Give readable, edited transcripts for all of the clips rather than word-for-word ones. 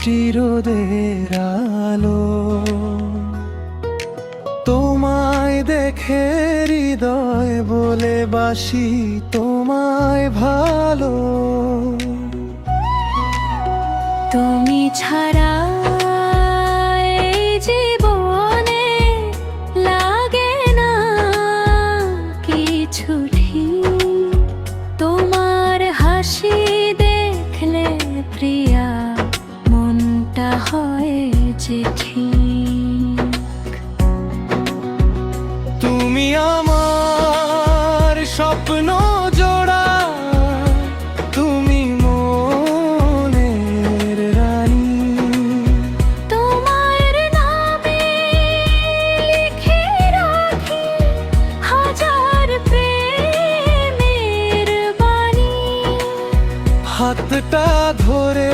বৃষ্টি রোদের আলো। তোমায় দেখে হৃদয় বলে বাসি তোমায় ভালো। তুমি ছাড়া এই জীবনে লাগে না কিছু ঠিক। তোমার হাসি দেখলে প্রিয়া মনটা হয় যে ঠিক। তুমি আমার স্বপ্ন জোড়া, তুমি মনের রানী। তোমার নামে লিখে রাখি হাজার প্রেমের বাণী। হাতটা ধরে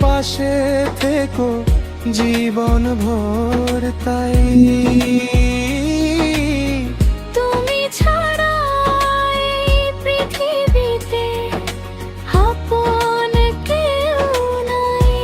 পাশে থেকো জীবন ভোর তাই। তুমি ছাড়া এই পৃথিবীতে আপন কেউ নাই।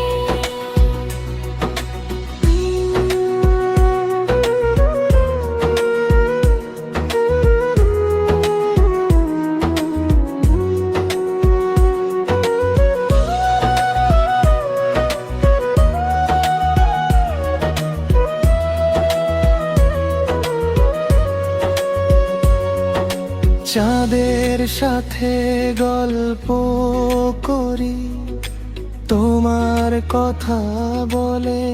চাঁদের সাথে গল্প করি, তোমার কথা বলে।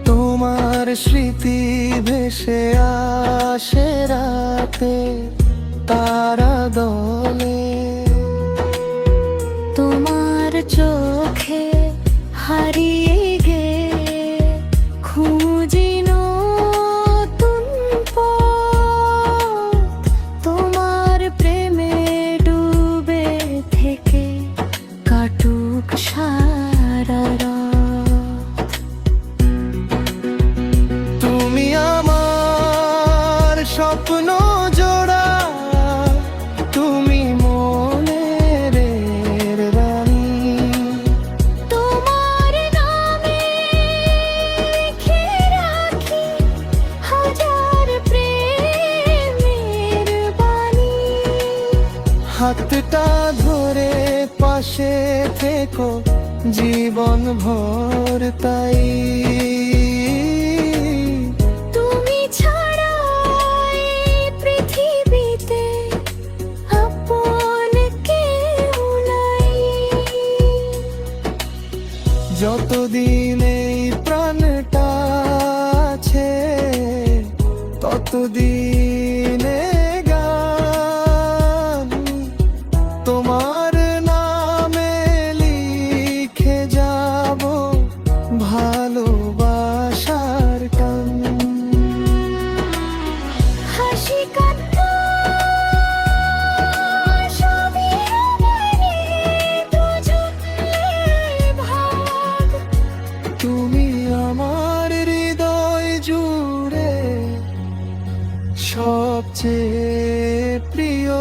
তোমার স্মৃতি ভেসে আসে রাতে তারা দলে। তোমার চোখে হারিয়ে গে খুঁজি নতুন পথ। তোমার প্রেমে ডুবে থেকে কাটুক সারা রাত। তুমি আমার স্বপ্ন জোড়া, তুমি মনের রানী। তোমার নামে লিখে রাখি হাজার প্রেমের বাণী। হাতটা ধরে পাশে থেকো জীবন ভোর তাই। তুমি ছাড়া এই পৃথিবীতে আপন কেউ নাই। যতদিন এই প্রাণটা আছে ততদিন গান তোমার নামে লিখে যাব ভালোবাসার টান। হাসি কান্না সবই আমারই দুজনের ভাগ। তুমি আমার হৃদয় জুড়ে সবচেয়ে প্রিয়।